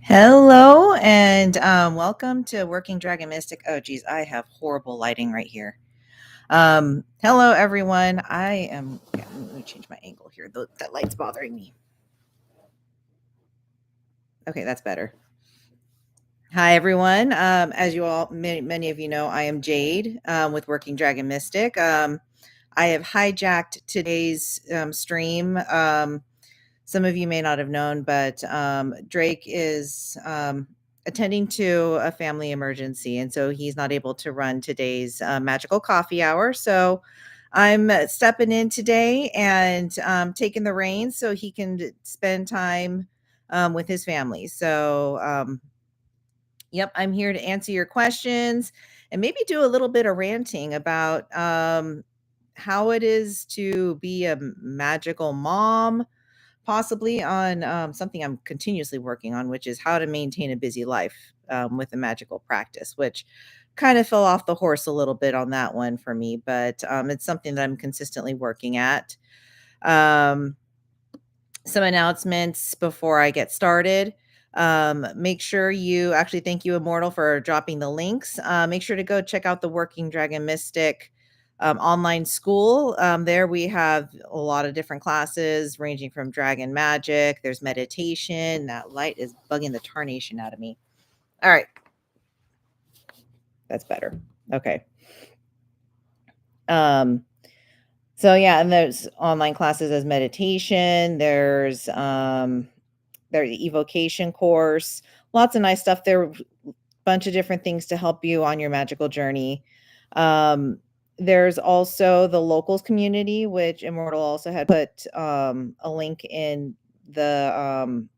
Hello and welcome to Working Dragon Mystic. Oh, geez, I have horrible lighting right here. Hello, everyone. Let me change my angle here. That light's bothering me. Okay, that's better. Hi, everyone. As you all, many of you know, I am Jade with Working Dragon Mystic. I have hijacked today's stream. Some of you may not have known, but Drake is attending to a family emergency, and so he's not able to run today's magical coffee hour. So I'm stepping in today and taking the reins so he can spend time with his family. So, yep, I'm here to answer your questions and maybe do a little bit of ranting about how it is to be a magical mom, possibly on something I'm continuously working on, which is how to maintain a busy life with a magical practice, which kind of fell off the horse a little bit on that one for me, but it's something that I'm consistently working at. Um, some announcements before I get started. Make sure you actually thank you, Immortal, for dropping the links. Make sure to go check out the Working Dragon Mystic online school. There we have a lot of different classes ranging from dragon magic. There's meditation. That light is bugging the tarnation out of me. All right. That's better. Okay. So yeah, and there's online classes as meditation. There's the evocation course, lots of nice stuff there, bunch of different things to help you on your magical journey. There's also the locals community, which Immortal also had put a link in the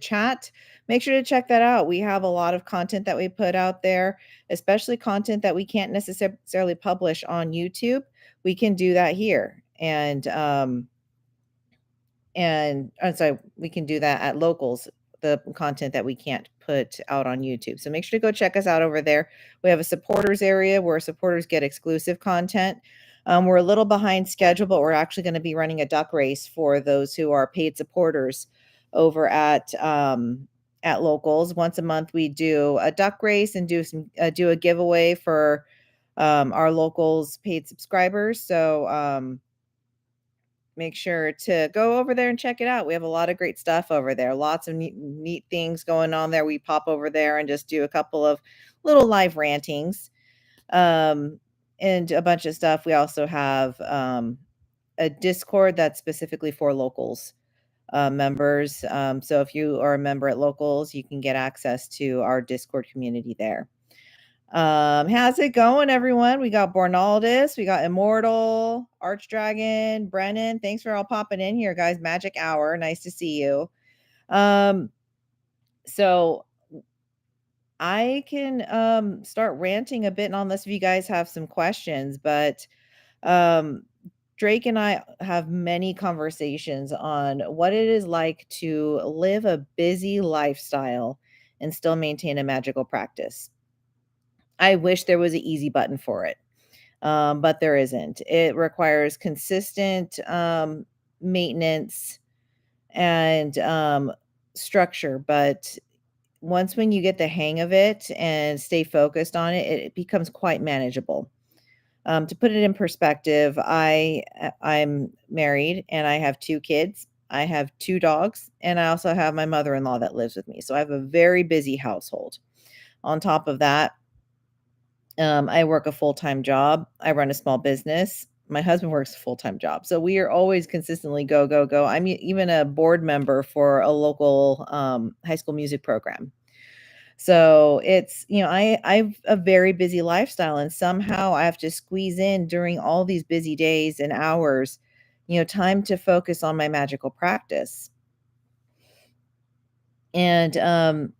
chat. Make sure to check that out. We have a lot of content that we put out there, especially content that we can't necessarily publish on YouTube. We can do that here. And I'm sorry, we can do that at locals, the content that we can't put out on YouTube. So make sure to go check us out over there. We have a supporters area where supporters get exclusive content. We're a little behind schedule, but we're actually going to be running a duck race for those who are paid supporters over at locals. Once a month, we do a duck race and do a giveaway for our locals paid subscribers. So make sure to go over there and check it out. We have a lot of great stuff over there. Lots of neat things going on there. We pop over there and just do a couple of little live rantings and a bunch of stuff. We also have a Discord that's specifically for locals members. So if you are a member at locals, you can get access to our Discord community there. How's it going, everyone? We got Bornaldus, we got Immortal, Archdragon, Brennan. Thanks for all popping in here, guys. Magic Hour, nice to see you. So I can start ranting a bit on this if you guys have some questions, but Drake and I have many conversations on what it is like to live a busy lifestyle and still maintain a magical practice. I wish there was an easy button for it, but there isn't. It requires consistent maintenance and structure. But when you get the hang of it and stay focused on it, it becomes quite manageable. To put it in perspective, I'm married and I have 2 kids. I have 2 dogs, and I also have my mother-in-law that lives with me. So I have a very busy household. On top of that, I work a full-time job. I run a small business. My husband works a full-time job. So we are always consistently go, go, go. I'm even a board member for a local high school music program. So it's, I've a very busy lifestyle, and somehow I have to squeeze in during all these busy days and hours, time to focus on my magical practice. And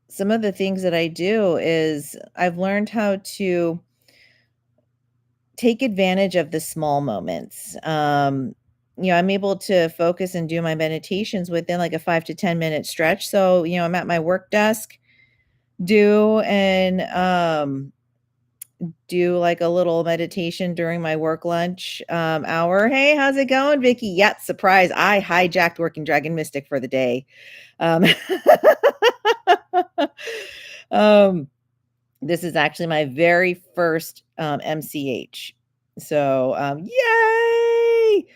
some of the things that I do is I've learned how to take advantage of the small moments. I'm able to focus and do my meditations within like a 5 to 10 minute stretch. So, I'm at my work desk, do an do like a little meditation during my work lunch hour. Hey, how's it going, Vicky? Yeah, surprise. I hijacked Working Dragon Mystic for the day. Um, um, this is actually my very first MCH. So, yay!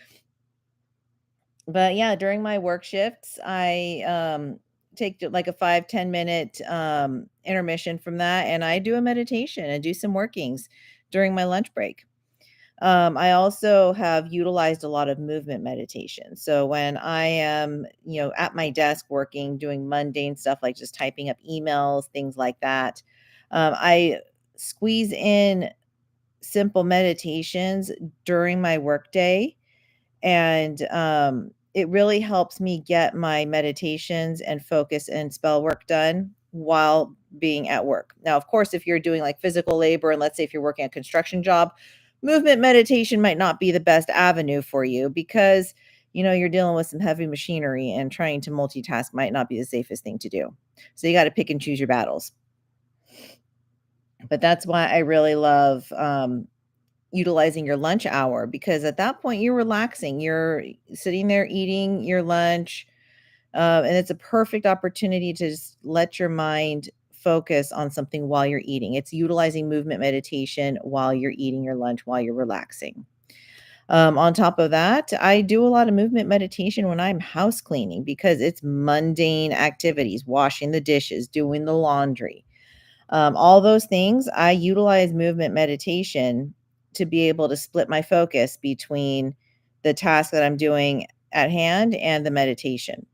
But yeah, during my work shifts, I take like a 5-10 minute intermission from that, and I do a meditation and do some workings during my lunch break. I also have utilized a lot of movement meditation. So when I am, at my desk working, doing mundane stuff like just typing up emails, things like that, I squeeze in simple meditations during my workday, and it really helps me get my meditations and focus and spell work done while being at work. Now, of course, if you're doing like physical labor, and let's say if you're working a construction job, movement meditation might not be the best avenue for you because you're dealing with some heavy machinery, and trying to multitask might not be the safest thing to do. So you got to pick and choose your battles. But that's why I really love utilizing your lunch hour, because at that point you're relaxing, you're sitting there eating your lunch, and it's a perfect opportunity to just let your mind focus on something while you're eating. It's utilizing movement meditation while you're eating your lunch, while you're relaxing. On top of that, I do a lot of movement meditation when I'm house cleaning, because it's mundane activities, washing the dishes, doing the laundry, all those things. I utilize movement meditation to be able to split my focus between the task that I'm doing at hand and the meditation.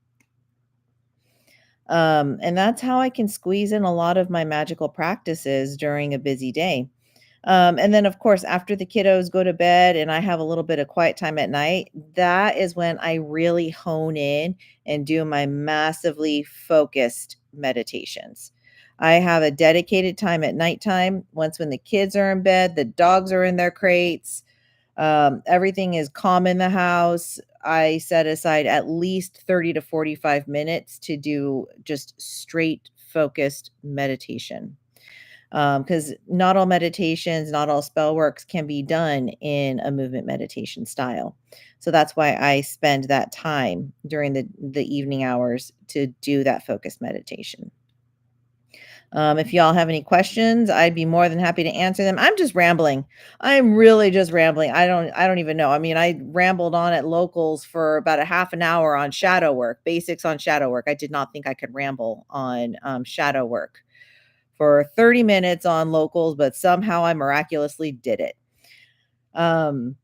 And that's how I can squeeze in a lot of my magical practices during a busy day. And then, of course, after the kiddos go to bed and I have a little bit of quiet time at night, that is when I really hone in and do my massively focused meditations. I have a dedicated time at nighttime. Once when the kids are in bed, the dogs are in their crates, everything is calm in the house. I set aside at least 30 to 45 minutes to do just straight focused meditation. Because not all meditations, not all spell works can be done in a movement meditation style. So that's why I spend that time during the evening hours to do that focused meditation. If y'all have any questions, I'd be more than happy to answer them. I'm just rambling. I'm really just rambling. I don't even know. I mean, I rambled on at locals for about a half an hour on shadow work, basics on shadow work. I did not think I could ramble on shadow work for 30 minutes on locals, but somehow I miraculously did it. Um,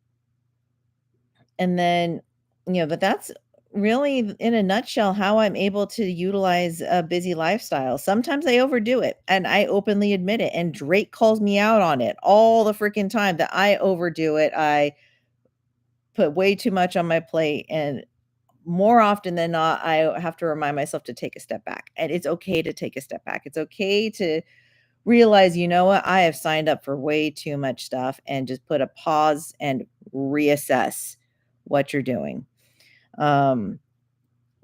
and then, but that's really in a nutshell how I'm able to utilize a busy lifestyle. Sometimes I overdo it, and I openly admit it. And Drake calls me out on it all the freaking time that I overdo it. I put way too much on my plate, and more often than not, I have to remind myself to take a step back. And it's okay to take a step back. It's okay to realize, you know what, I have signed up for way too much stuff, and just put a pause and reassess what you're doing. Um,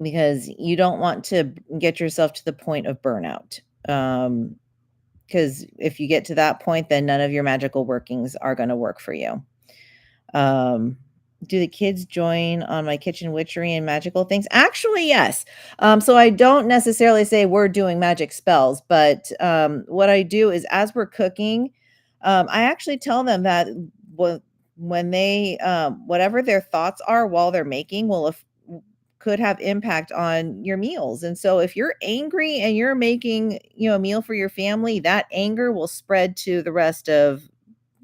because you don't want to get yourself to the point of burnout. Because if you get to that point, then none of your magical workings are going to work for you. Um, do the kids join on my kitchen witchery and magical things? Actually, yes. So I don't necessarily say we're doing magic spells, but what I do is as we're cooking, I actually tell them that when they whatever their thoughts are while they're making could have impact on your meals. And so if you're angry and you're making, a meal for your family, that anger will spread to the rest of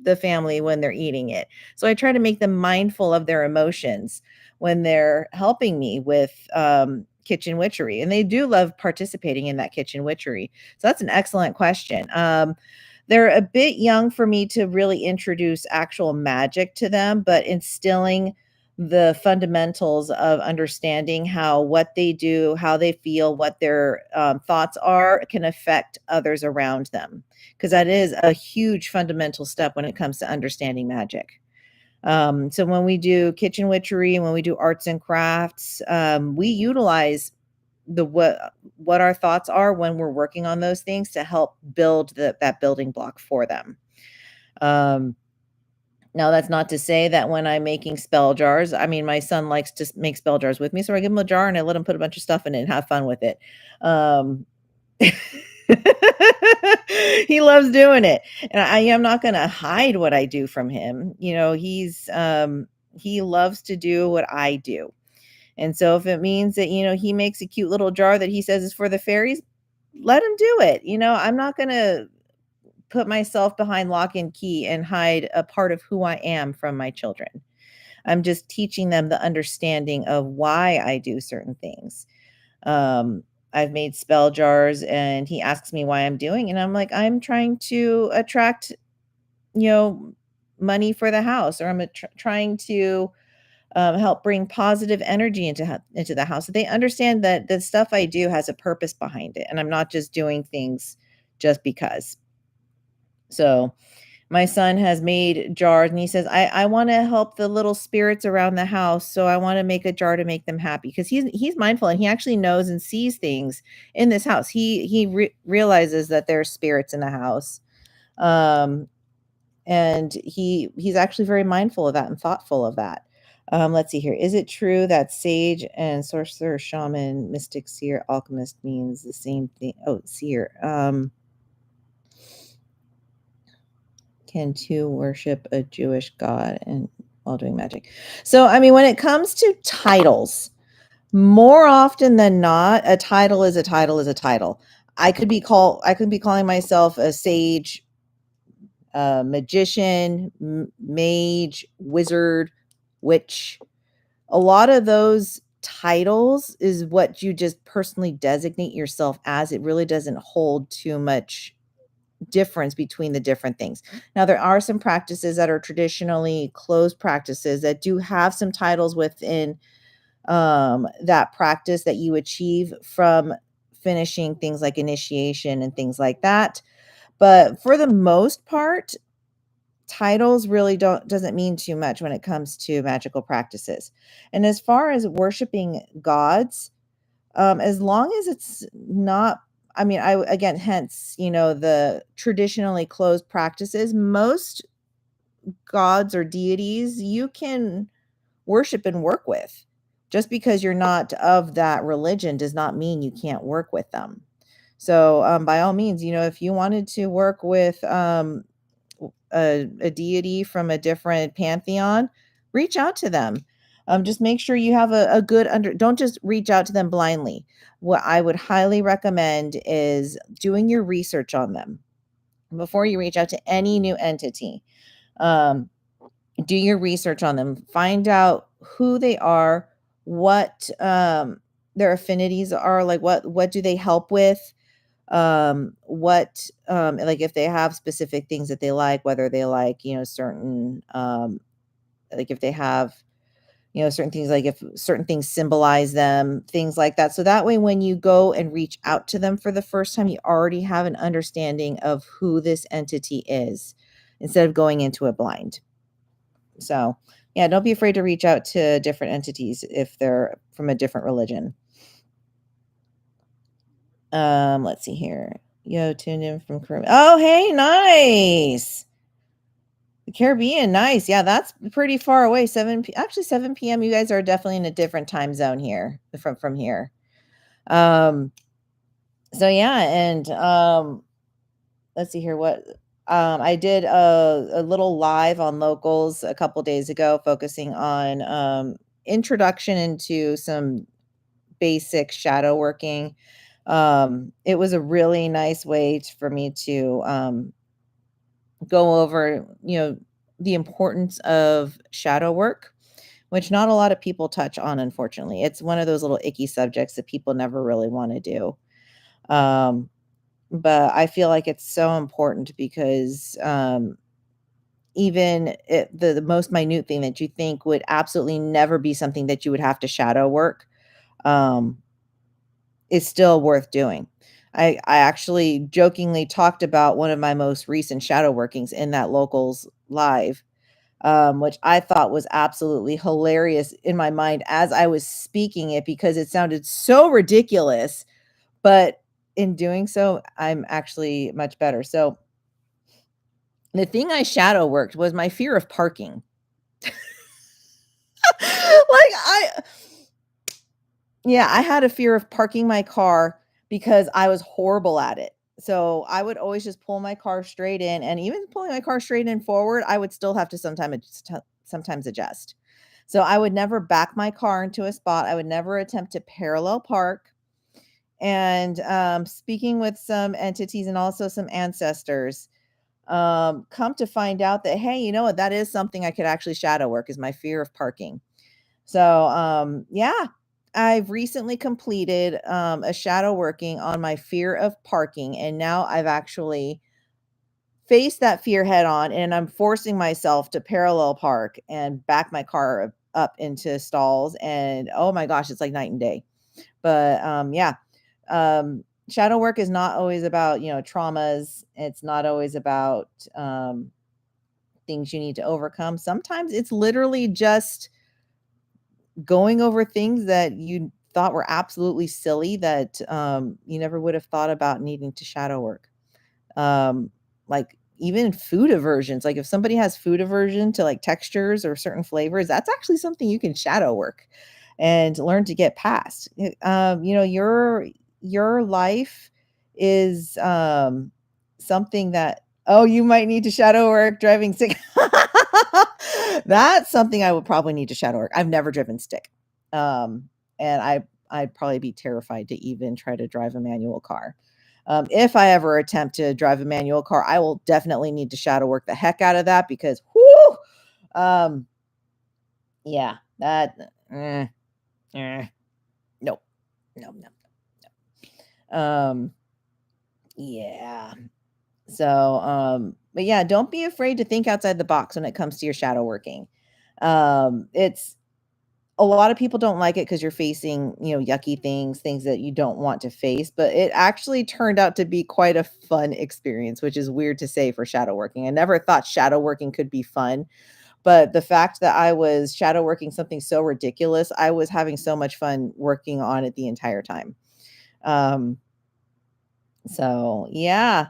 the family when they're eating it. So I try to make them mindful of their emotions when they're helping me with kitchen witchery. And they do love participating in that kitchen witchery. So that's an excellent question. They're a bit young for me to really introduce actual magic to them, but instilling the fundamentals of understanding how what they do, how they feel, what their thoughts are can affect others around them. Because that is a huge fundamental step when it comes to understanding magic. So when we do kitchen witchery and when we do arts and crafts, we utilize the what our thoughts are when we're working on those things to help build that building block for them. Um, Now that's not to say that when I'm making spell jars, I mean, my son likes to make spell jars with me, so I give him a jar and I let him put a bunch of stuff in it and have fun with it. Um, he loves doing it, and I am not gonna hide what I do from him. He loves to do what I do. And so if it means that, he makes a cute little jar that he says is for the fairies, let him do it. I'm not gonna put myself behind lock and key and hide a part of who I am from my children. I'm just teaching them the understanding of why I do certain things. Um, I've made spell jars and he asks me why I'm doing, and I'm like, I'm trying to attract, you know, money for the house, or I'm trying to help bring positive energy into the house. So they understand that the stuff I do has a purpose behind it, and I'm not just doing things just because. So my son has made jars and he says, I want to help the little spirits around the house. So I want to make a jar to make them happy, because he's mindful and he actually knows and sees things in this house. He realizes that there's spirits in the house. Um, and he's actually very mindful of that and thoughtful of that. Let's see here. Is it true that sage and sorcerer, shaman, mystic, seer, alchemist means the same thing? Oh, seer. Can two worship a Jewish god and while doing magic? So, I mean, when it comes to titles, more often than not, a title is a title is a title. I could be calling myself a sage, magician, mage, wizard, witch. A lot of those titles is what you just personally designate yourself as. It really doesn't hold too much difference between the different things. Now, there are some practices that are traditionally closed practices that do have some titles within that practice that you achieve from finishing things like initiation and things like that. But for the most part, titles really doesn't mean too much when it comes to magical practices. And as far as worshiping gods, as long as it's not, I mean, I again, hence, the traditionally closed practices, most gods or deities you can worship and work with. Just because you're not of that religion does not mean you can't work with them. So, by all means, if you wanted to work with a deity from a different pantheon, reach out to them. Just make sure you have a good don't just reach out to them blindly. What I would highly recommend is doing your research on them before you reach out to any new entity. Um, do your research on them. Find out who they are, what their affinities are, like what do they help with, what like if they have specific things that they like, whether they like, certain like if they have, certain things, like if certain things symbolize them, things like that. So that way when you go and reach out to them for the first time, you already have an understanding of who this entity is instead of going into it blind. So yeah, don't be afraid to reach out to different entities if they're from a different religion. Let's see here. Yo, tuned in from Caribbean. Oh, hey, nice. The Caribbean, nice. Yeah, that's pretty far away. Actually 7 p.m. You guys are definitely in a different time zone here from here. Um, so yeah, and let's see here what I did a little live on Locals a couple days ago, focusing on introduction into some basic shadow working. It was a really nice way for me to go over, the importance of shadow work, which not a lot of people touch on, unfortunately. It's one of those little icky subjects that people never really want to do. Um, but I feel like it's so important because even the most minute thing that you think would absolutely never be something that you would have to shadow work, um, is still worth doing. I actually jokingly talked about one of my most recent shadow workings in that Locals live, which I thought was absolutely hilarious in my mind as I was speaking it, because it sounded so ridiculous, but in doing so, I'm actually much better. So The thing I shadow worked was my fear of parking. Yeah, I had a fear of parking my car because I was horrible at it. So I would always just pull my car straight in, and even pulling my car straight in forward, I would still have to sometimes adjust. So I would never back my car into a spot. I would never attempt to parallel park. And speaking with some entities and also some ancestors, come to find out that, hey, you know what? That is something I could actually shadow work, is my fear of parking. So, yeah, I've recently completed a shadow working on my fear of parking, and now I've actually faced that fear head on, and I'm forcing myself to parallel park and back my car up into stalls. And oh my gosh, it's like night and day. But yeah, shadow work is not always about, traumas. It's not always about things you need to overcome. Sometimes it's literally just going over things that you thought were absolutely silly that you never would have thought about needing to shadow work. Like even food aversions. Like if somebody has food aversion to like textures or certain flavors, that's actually something you can shadow work and learn to get past. Your life is something that, oh, you might need to shadow work driving sick. That's something I would probably need to shadow work. I've never driven stick. And I'd probably be terrified to even try to drive a manual car. If I ever attempt to drive a manual car, I will definitely need to shadow work the heck out of that because, whoo, um, yeah, that, nope, no, no, no. Yeah. So, but yeah, don't be afraid to think outside the box when it comes to your shadow working. It's a lot of people don't like it because you're facing, yucky things that you don't want to face, but it actually turned out to be quite a fun experience, which is weird to say for shadow working. I never thought shadow working could be fun, but the fact that I was shadow working something so ridiculous, I was having so much fun working on it the entire time. Um, so yeah,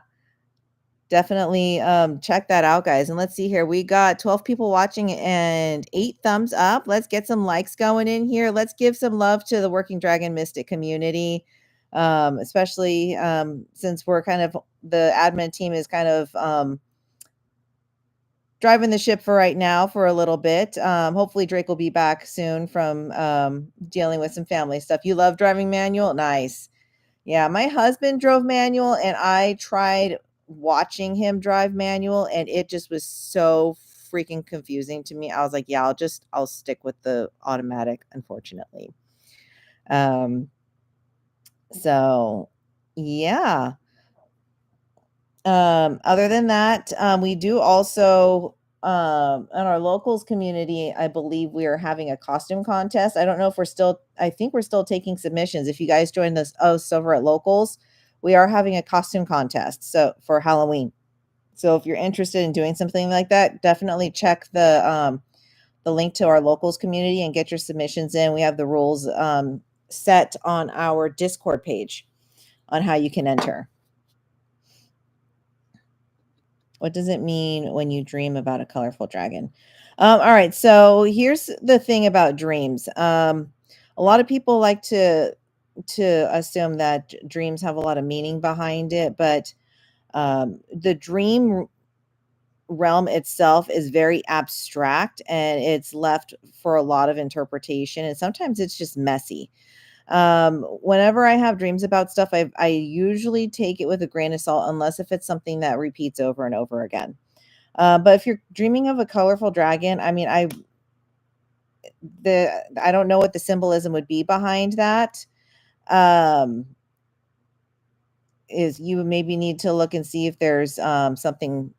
definitely check that out, guys. And let's see here. We got 12 people watching and 8 thumbs up. Let's get some likes going in here. Let's give some love to the Working Dragon Mystic community. Especially since we're kind of, the admin team is kind of driving the ship for right now for a little bit. Hopefully Drake will be back soon from dealing with some family stuff. You love driving manual? Nice. Yeah, my husband drove manual and I tried watching him drive manual and it just was so freaking confusing to me. I was like, yeah, I'll stick with the automatic, unfortunately. So yeah. Other than that, we do also in our locals community, I believe we are having a costume contest. I think we're still taking submissions. If you guys join us over at locals, we are having a costume contest so for Halloween. So if you're interested in doing something like that, definitely check the link to our locals community and get your submissions in. We have the rules set on our Discord page on how you can enter. What does it mean when you dream about a colorful dragon? All right. So here's the thing about dreams. A lot of people like to assume that dreams have a lot of meaning behind it, but the dream realm itself is very abstract and it's left for a lot of interpretation. And sometimes it's just messy. Whenever I have dreams about stuff, I usually take it with a grain of salt, unless if it's something that repeats over and over again. But if you're dreaming of a colorful dragon, I mean, I don't know what the symbolism would be behind that. Um, is you maybe need to look and see if there's something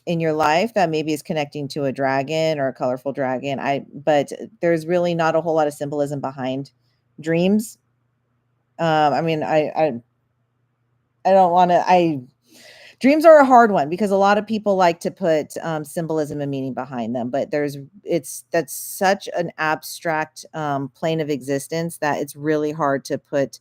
in your life that maybe is connecting to a dragon or a colorful dragon. But there's really not a whole lot of symbolism behind dreams. I mean, I don't want to. Dreams are a hard one because a lot of people like to put symbolism and meaning behind them, but that's such an abstract plane of existence that it's really hard to put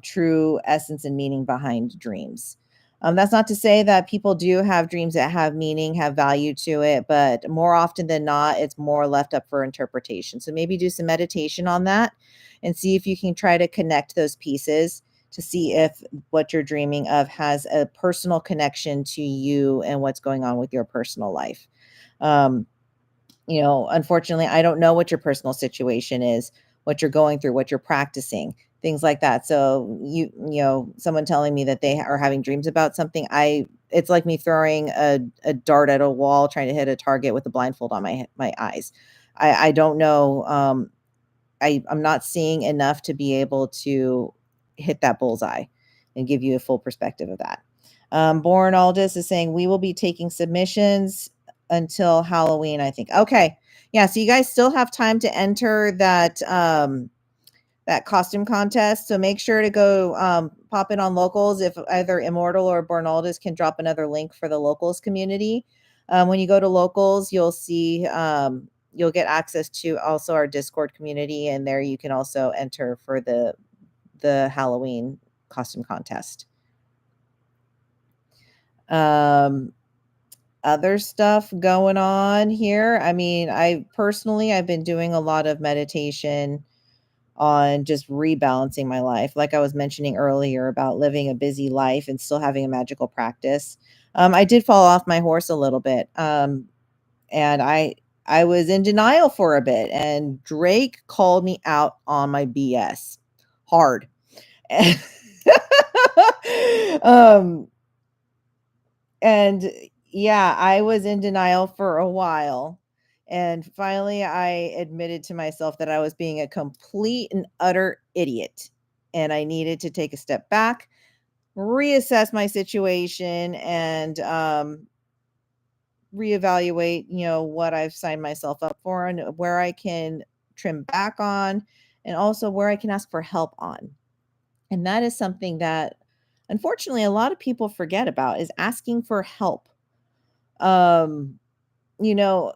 true essence and meaning behind dreams. That's not to say that people do have dreams that have meaning, have value to it, but more often than not, it's more left up for interpretation. So maybe do some meditation on that and see if you can try to connect those pieces to see if what you're dreaming of has a personal connection to you and what's going on with your personal life. Um, Unfortunately, I don't know what your personal situation is, what you're going through, what you're practicing, things like that. So someone telling me that they are having dreams about something, it's like me throwing a dart at a wall, trying to hit a target with a blindfold on my eyes. I don't know. I'm not seeing enough to be able to hit that bullseye and give you a full perspective of that. Born Aldous is saying we will be taking submissions until Halloween, I think. Okay. Yeah, so you guys still have time to enter that costume contest. So make sure to go pop in on locals. If either Immortal or Born Aldous can drop another link for the locals community. When you go to locals, you'll see you'll get access to also our Discord community, and there you can also enter for the Halloween costume contest. Other stuff going on here. I mean, I've been doing a lot of meditation on just rebalancing my life. Like I was mentioning earlier about living a busy life and still having a magical practice. I did fall off my horse a little bit. And I was in denial for a bit, and Drake called me out on my BS hard. um and yeah, I was in denial for a while. And finally, I admitted to myself that I was being a complete and utter idiot. And I needed to take a step back, reassess my situation, and reevaluate, what I've signed myself up for and where I can trim back on, and also where I can ask for help on. And that is something that unfortunately a lot of people forget about, is asking for help. Um, you know,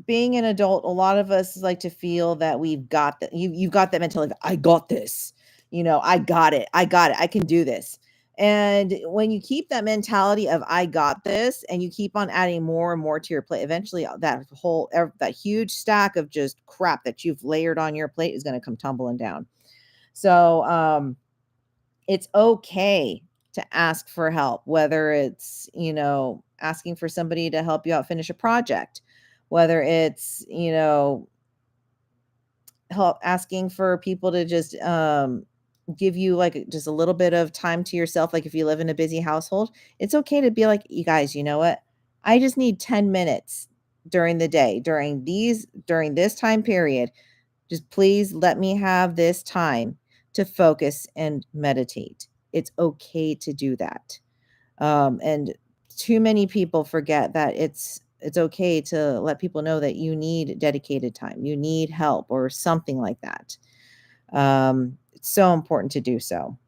Being an adult, a lot of us like to feel that we've got that. You've got that mentality of, I got this. I got it. I got it. I can do this. And when you keep that mentality of I got this, and you keep on adding more and more to your plate, eventually that huge stack of just crap that you've layered on your plate is going to come tumbling down. So it's okay to ask for help, whether it's, asking for somebody to help you out finish a project, whether it's, help asking for people to just give you like just a little bit of time to yourself. Like if you live in a busy household, it's okay to be like, you guys, you know what? I just need 10 minutes during the day, during this time period. Just please let me have this time to focus and meditate. It's okay to do that. And too many people forget that it's okay to let people know that you need dedicated time, you need help, or something like that. It's so important to do so.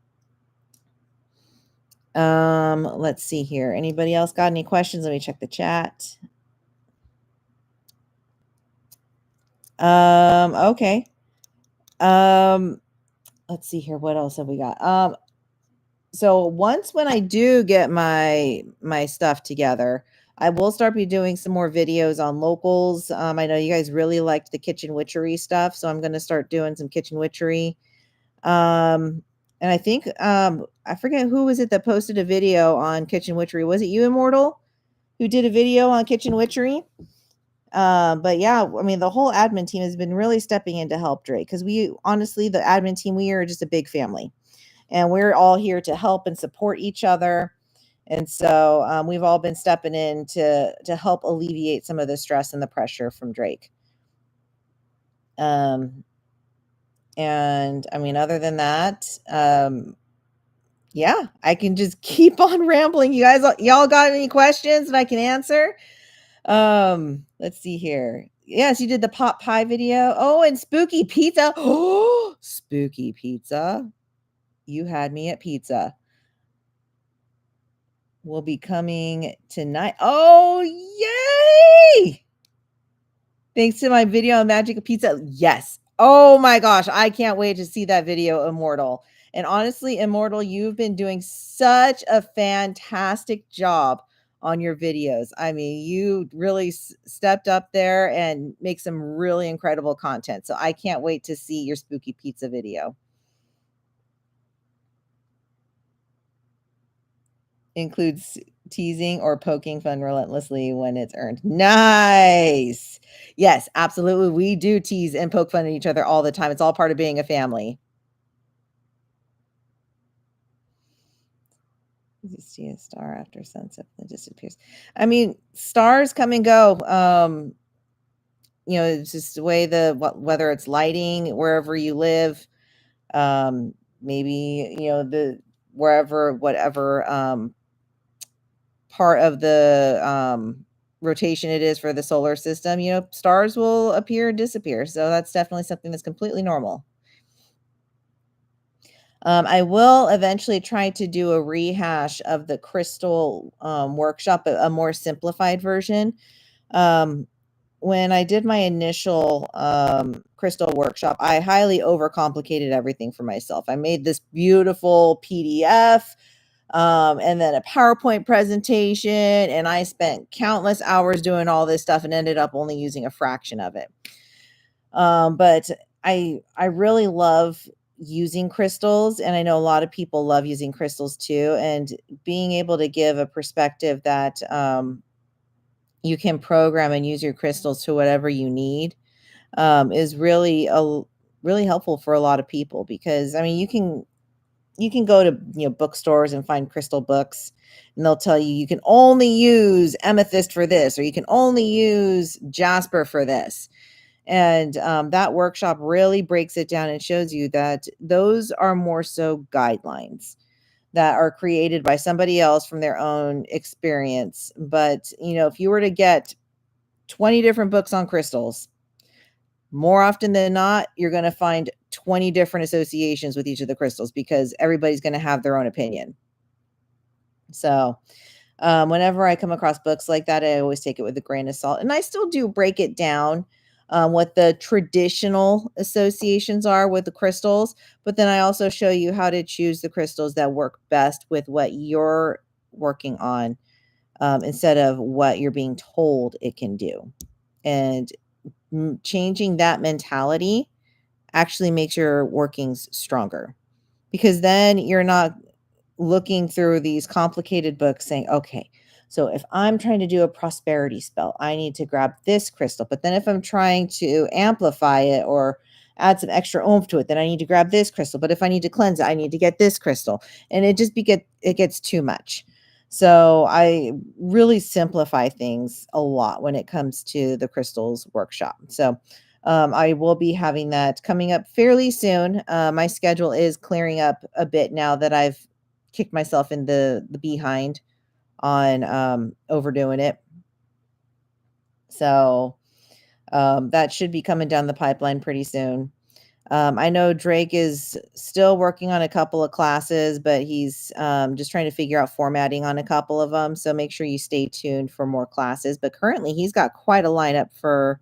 Let's see here. Anybody else got any questions? Let me check the chat. Okay. Let's see here. What else have we got? So once when I do get my stuff together, I will start be doing some more videos on locals. I know you guys really liked the kitchen witchery stuff, so I'm going to start doing some kitchen witchery. And I think I forget who was it that posted a video on kitchen witchery. Was it you, Immortal, who did a video on kitchen witchery? But yeah, I mean, the whole admin team has been really stepping in to help Drake, because the admin team, we are just a big family, and we're all here to help and support each other. And so we've all been stepping in to help alleviate some of the stress and the pressure from Drake. And I mean, other than that, yeah, I can just keep on rambling. Y'all got any questions that I can answer? Let's see here. Yes, you did the pot pie video. Oh, and spooky pizza. Oh, spooky pizza. You had me at pizza. Will be coming tonight. Oh, yay! Thanks to my video on Magickal Pizza. Yes. Oh my gosh, I can't wait to see that video, Immortal. And honestly, Immortal, you've been doing such a fantastic job on your videos. I mean, you really stepped up there and make some really incredible content. So I can't wait to see your spooky pizza video. Includes teasing or poking fun relentlessly when it's earned. Nice. Yes, absolutely. We do tease and poke fun at each other all the time. It's all part of being a family. You see a star after sunset that disappears. I mean, stars come and go. It's just the way whether it's lighting wherever you live, maybe the wherever whatever part of the rotation it is for the solar system, stars will appear and disappear. So that's definitely something that's completely normal. I will eventually try to do a rehash of the crystal workshop, a more simplified version. When I did my initial crystal workshop, I highly overcomplicated everything for myself. I made this beautiful PDF and then a PowerPoint presentation, and I spent countless hours doing all this stuff and ended up only using a fraction of it. But I really love using crystals, and I know a lot of people love using crystals too, and being able to give a perspective that you can program and use your crystals to whatever you need is really helpful for a lot of people, because I mean you can go to bookstores and find crystal books, and they'll tell you you can only use amethyst for this, or you can only use jasper for this. And that workshop really breaks it down and shows you that those are more so guidelines that are created by somebody else from their own experience. But if you were to get 20 different books on crystals, more often than not, you're going to find 20 different associations with each of the crystals, because everybody's going to have their own opinion. So whenever I come across books like that, I always take it with a grain of salt. And I still do break it down, what the traditional associations are with the crystals. But then I also show you how to choose the crystals that work best with what you're working on, instead of what you're being told it can do. And changing that mentality actually makes your workings stronger, because then you're not looking through these complicated books saying, okay, so if I'm trying to do a prosperity spell, I need to grab this crystal. But then if I'm trying to amplify it or add some extra oomph to it, then I need to grab this crystal. But if I need to cleanse it, I need to get this crystal. And it gets too much. So I really simplify things a lot when it comes to the crystals workshop. So I will be having that coming up fairly soon. My schedule is clearing up a bit now that I've kicked myself in the behind on overdoing it. So that should be coming down the pipeline pretty soon. I know Drake is still working on a couple of classes, but he's just trying to figure out formatting on a couple of them. So make sure you stay tuned for more classes. But currently, he's got quite a lineup for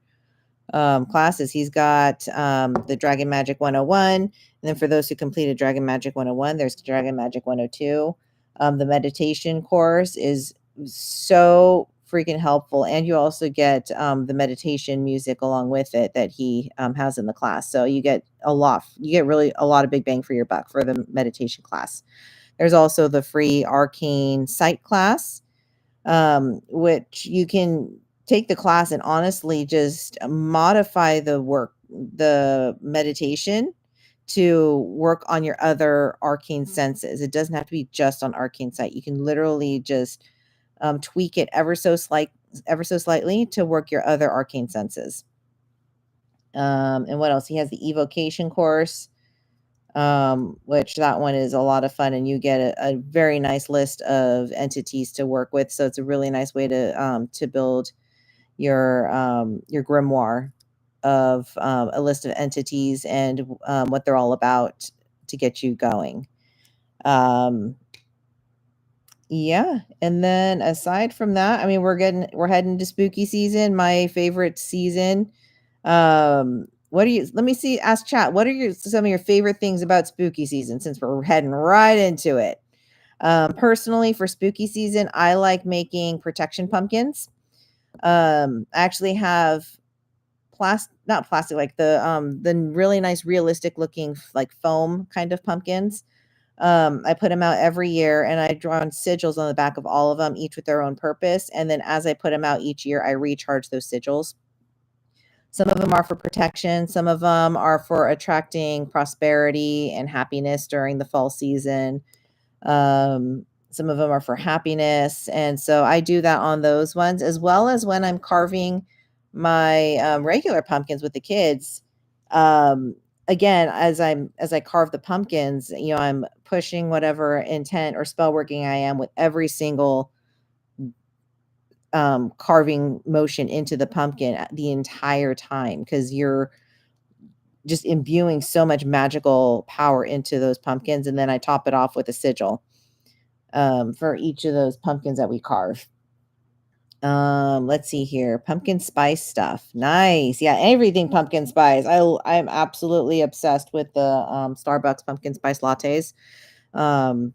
classes. He's got the Dragon Magic 101. And then for those who completed Dragon Magic 101, there's Dragon Magic 102. The meditation course is so freaking helpful. And you also get the meditation music along with it that he has in the class. So you get really a lot of big bang for your buck for the meditation class. There's also the free arcane sight class, which you can take the class and honestly just modify the meditation to work on your other arcane senses. It doesn't have to be just on arcane sight. You can literally just tweak it ever so slightly to work your other arcane senses. And what else? He has the evocation course, which that one is a lot of fun, and you get a very nice list of entities to work with. So it's a really nice way to build your grimoire of a list of entities and what they're all about to get you going. Yeah, and then aside from that, I mean, we're heading to spooky season, my favorite season. let me see, ask chat, what are some of your favorite things about spooky season, since we're heading right into it? Personally, for spooky season, I like making protection pumpkins. I actually have not plastic, like the really nice realistic looking like foam kind of pumpkins. I put them out every year, and I draw on sigils on the back of all of them, each with their own purpose. And then as I put them out each year, I recharge those sigils. Some of them are for protection. Some of them are for attracting prosperity and happiness during the fall season. Some of them are for happiness. And so I do that on those ones, as well as when I'm carving my regular pumpkins with the kids. Again, as I carve the pumpkins, I'm pushing whatever intent or spell working I am with every single carving motion into the pumpkin the entire time, because you're just imbuing so much magical power into those pumpkins. And then I top it off with a sigil for each of those pumpkins that we carve. Let's see here. Pumpkin spice stuff. Nice. Yeah, everything pumpkin spice. I'm absolutely obsessed with the Starbucks pumpkin spice lattes. Let's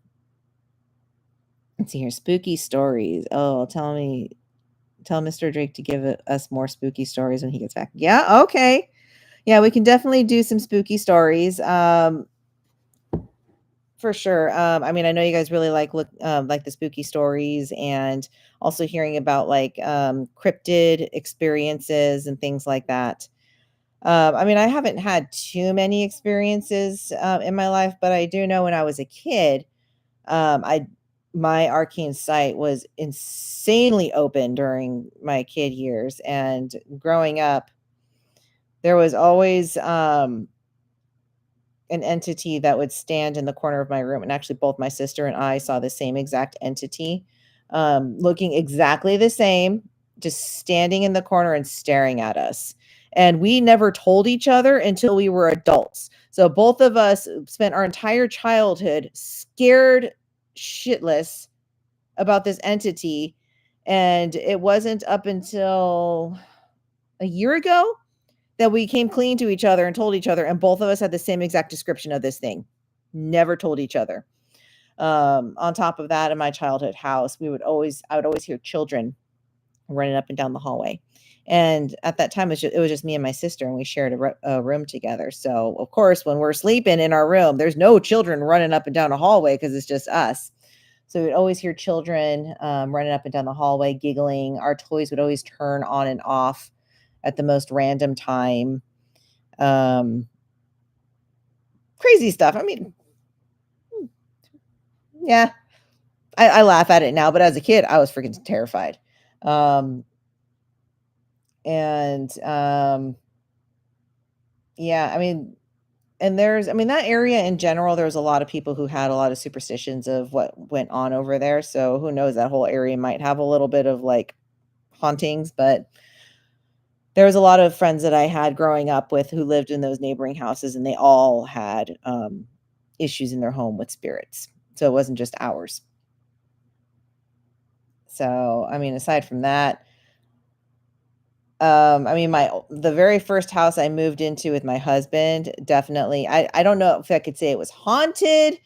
see here. Spooky stories. Oh, tell Mr. Drake to give us more spooky stories when he gets back. Yeah, okay. Yeah, we can definitely do some spooky stories. For sure. I mean, I know you guys really like the spooky stories, and also hearing about like cryptid experiences and things like that. I mean, I haven't had too many experiences in my life, but I do know when I was a kid, I my arcane sight was insanely open during my kid years, and growing up, there was always an entity that would stand in the corner of my room. And actually, both my sister and I saw the same exact entity, looking exactly the same, just standing in the corner and staring at us. And we never told each other until we were adults. So both of us spent our entire childhood scared shitless about this entity. And it wasn't up until a year ago that we came clean to each other and told each other, and both of us had the same exact description of this thing. Never told each other. On top of that, in my childhood house, I would always hear children running up and down the hallway. And at that time, it was just me and my sister, and we shared a room together. So, of course, when we're sleeping in our room, there's no children running up and down a hallway because it's just us. So we'd always hear children running up and down the hallway, giggling. Our toys would always turn on and off at the most random time. Crazy stuff. I mean, yeah, I laugh at it now, but as a kid, I was freaking terrified. And yeah, I mean, that area in general, there was a lot of people who had a lot of superstitions of what went on over there. So who knows, that whole area might have a little bit of like hauntings, but there was a lot of friends that I had growing up with who lived in those neighboring houses, and they all had issues in their home with spirits. So it wasn't just ours. So, I mean, aside from that, I mean, the very first house I moved into with my husband, definitely, I don't know if I could say it was haunted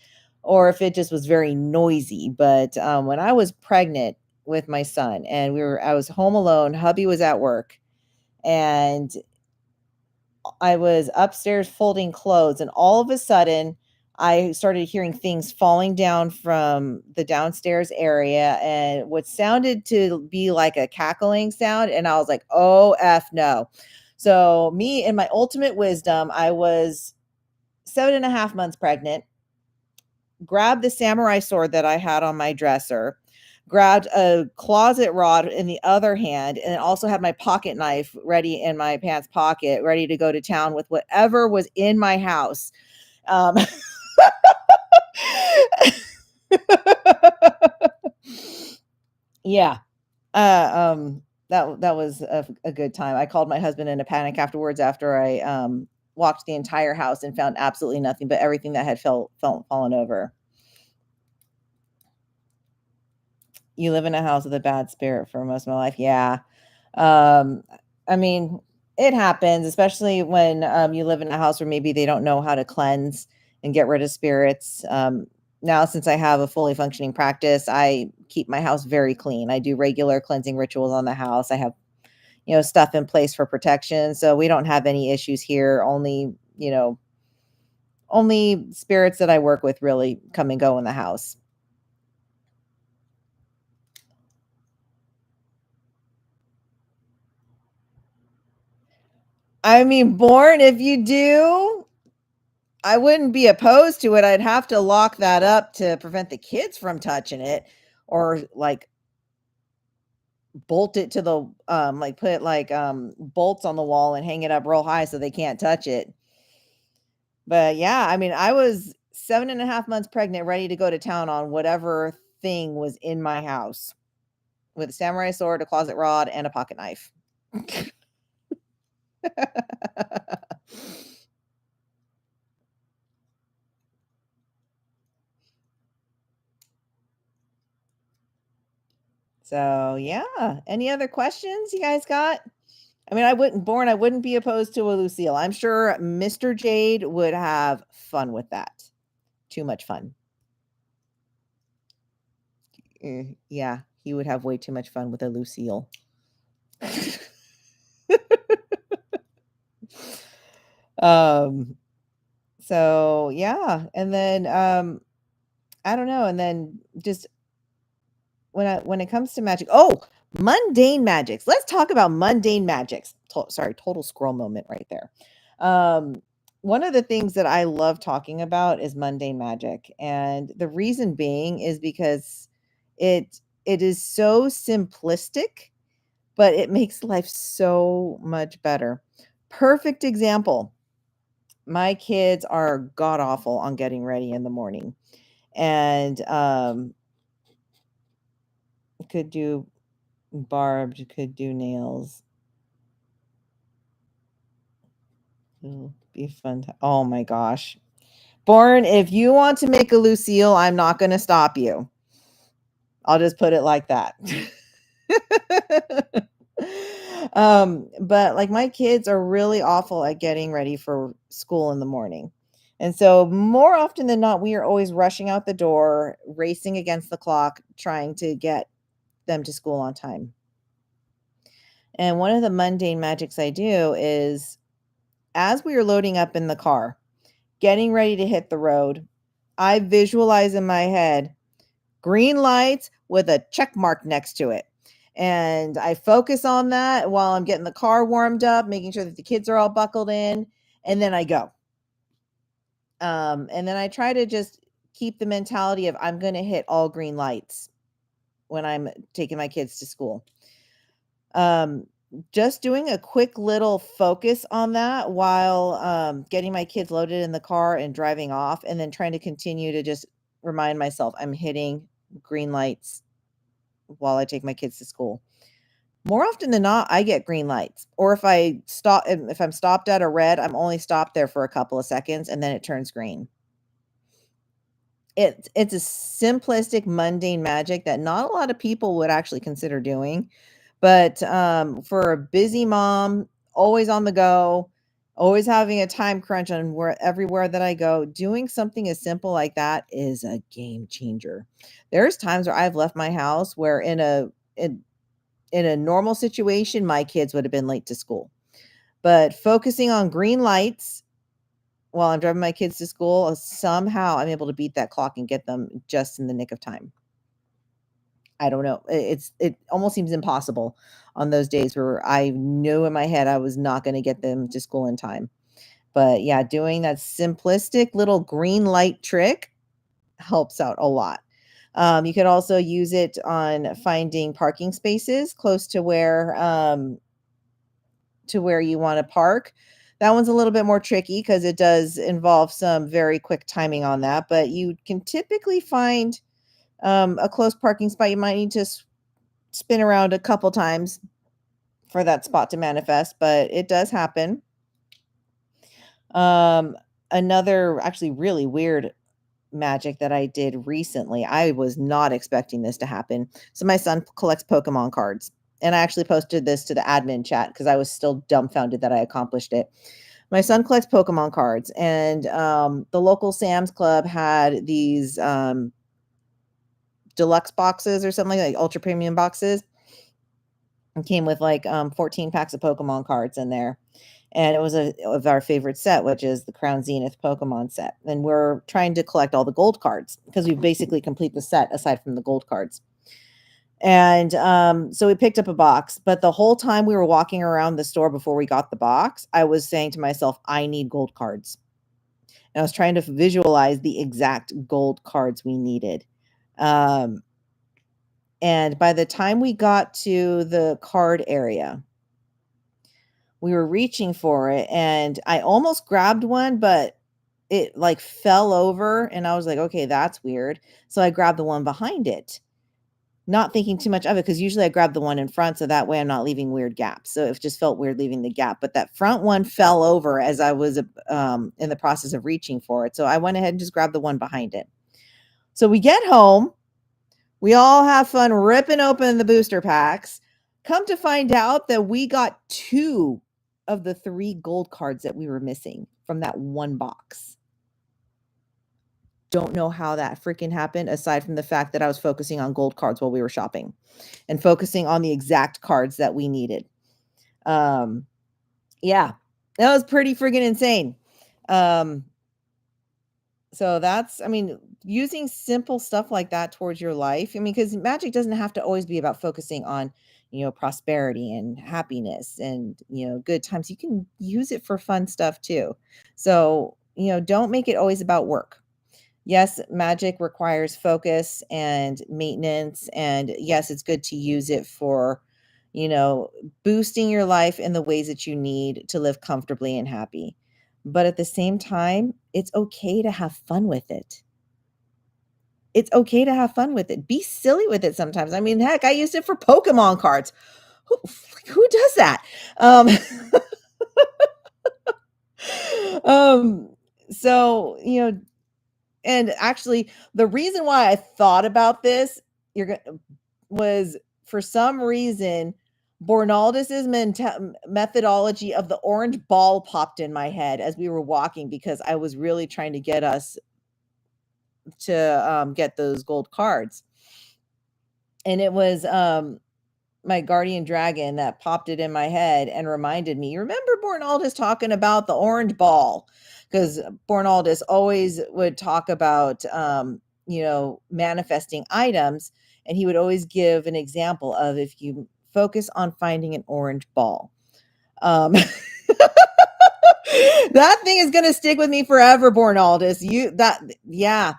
or if it just was very noisy, but when I was pregnant with my son and I was home alone, hubby was at work, and I was upstairs folding clothes, and all of a sudden, I started hearing things falling down from the downstairs area, and what sounded to be like a cackling sound, and I was like, "Oh, F no." So, me in my ultimate wisdom, I was 7.5 months pregnant, grabbed the samurai sword that I had on my dresser, grabbed a closet rod in the other hand, and also had my pocket knife ready in my pants pocket, ready to go to town with whatever was in my house. Um, yeah. That was a good time. I called my husband in a panic afterwards after I walked the entire house and found absolutely nothing but everything that had fallen over. You live in a house with a bad spirit for most of my life. Yeah. Um, I mean, It happens, especially when you live in a house where maybe they don't know how to cleanse and get rid of spirits. Now, since I have a fully functioning practice, I keep my house very clean. I do regular cleansing rituals on the house. I have, stuff in place for protection. So we don't have any issues here. Only spirits that I work with really come and go in the house. I mean, born, if you do, I wouldn't be opposed to it. I'd have to lock that up to prevent the kids from touching it, or like bolt it to the like put like bolts on the wall and hang it up real high so they can't touch it. But yeah, I mean, I was 7.5 months pregnant, ready to go to town on whatever thing was in my house with a samurai sword, a closet rod, and a pocket knife. So yeah. Any other questions you guys got? I mean, I wouldn't be opposed to a Lucille. I'm sure Mr. Jade would have fun with that. Too much fun. Yeah, he would have way too much fun with a Lucille. um so yeah, and then I don't know, and then just when it comes to magic, mundane magics. Let's talk about mundane magics. Sorry, total scroll moment right there. Um, one of the things that I love talking about is mundane magic, and the reason being is because it is so simplistic, but it makes life so much better. Perfect example. My kids are god awful on getting ready in the morning, and could do barbed, could do nails. It'll be fun to oh my gosh. Born, if you want to make a Lucille, I'm not gonna stop you. I'll just put it like that. But, like, my kids are really awful at getting ready for school in the morning. And so, more often than not, we are always rushing out the door, racing against the clock, trying to get them to school on time. And one of the mundane magics I do is as we are loading up in the car, getting ready to hit the road, I visualize in my head green lights with a check mark next to it. And I focus on that while I'm getting the car warmed up, making sure that the kids are all buckled in, and then I go. And then I try to just keep the mentality of I'm going to hit all green lights when I'm taking my kids to school. Um, just doing a quick little focus on that while getting my kids loaded in the car and driving off, and then trying to continue to just remind myself I'm hitting green lights while I take my kids to school. More often than not, I get green lights. Or if I'm stopped at a red, I'm only stopped there for a couple of seconds and then it turns green. It's a simplistic, mundane magic that not a lot of people would actually consider doing. But for a busy mom, always on the go, always having a time crunch on where everywhere that I go, doing something as simple like that is a game changer. There's times where I've left my house where in a normal situation, my kids would have been late to school. But focusing on green lights while I'm driving my kids to school, somehow I'm able to beat that clock and get them just in the nick of time. I don't know. It almost seems impossible on those days where I knew in my head I was not gonna get them to school in time. But yeah, doing that simplistic little green light trick helps out a lot. You could also use it on finding parking spaces close to where you wanna park. That one's a little bit more tricky because it does involve some very quick timing on that, but you can typically find, a close parking spot. You might need to spin around a couple times for that spot to manifest, but it does happen. Um, Another actually really weird magic that I did recently, I was not expecting this to happen. So my son collects Pokemon cards, and I actually posted this to the admin chat because I was still dumbfounded that I accomplished it. My son collects Pokemon cards, and the local Sam's Club had these deluxe boxes or something like ultra premium boxes. It came with like 14 packs of Pokemon cards in there. And it was of our favorite set, which is the Crown Zenith Pokemon set. And we're trying to collect all the gold cards because we basically complete the set aside from the gold cards. And so we picked up a box, but the whole time we were walking around the store before we got the box, I was saying to myself, I need gold cards. And I was trying to visualize the exact gold cards we needed. And by the time we got to the card area, we were reaching for it, and I almost grabbed one, but it like fell over, and I was like, okay, that's weird. So I grabbed the one behind it, not thinking too much of it, because usually I grab the one in front, so that way I'm not leaving weird gaps. So it just felt weird leaving the gap, but that front one fell over as I was in the process of reaching for it. So I went ahead and just grabbed the one behind it. So we get home, we all have fun ripping open the booster packs. Come to find out that we got 2 of the 3 gold cards that we were missing from that one box. Don't know how that freaking happened, aside from the fact that I was focusing on gold cards while we were shopping and focusing on the exact cards that we needed. Yeah, that was pretty freaking insane. So that's, I mean, using simple stuff like that towards your life. I mean, because magic doesn't have to always be about focusing on, prosperity and happiness and, good times. You can use it for fun stuff too. So, don't make it always about work. Yes, magic requires focus and maintenance. And yes, it's good to use it for, boosting your life in the ways that you need to live comfortably and happy. But at the same time, it's okay to have fun with it. It's okay to have fun with it. Be silly with it sometimes. I mean, heck, I used it for Pokemon cards. Who does that? Um, so, and actually the reason why I thought about this, was for some reason Bornaldus's methodology of the orange ball popped in my head as we were walking, because I was really trying to get us to get those gold cards. And it was my guardian dragon that popped it in my head and reminded me, remember Bornaldus talking about the orange ball? Because Bornaldus always would talk about, manifesting items. And he would always give an example of, if you focus on finding an orange ball. That thing is going to stick with me forever, Bornaldus. Yeah.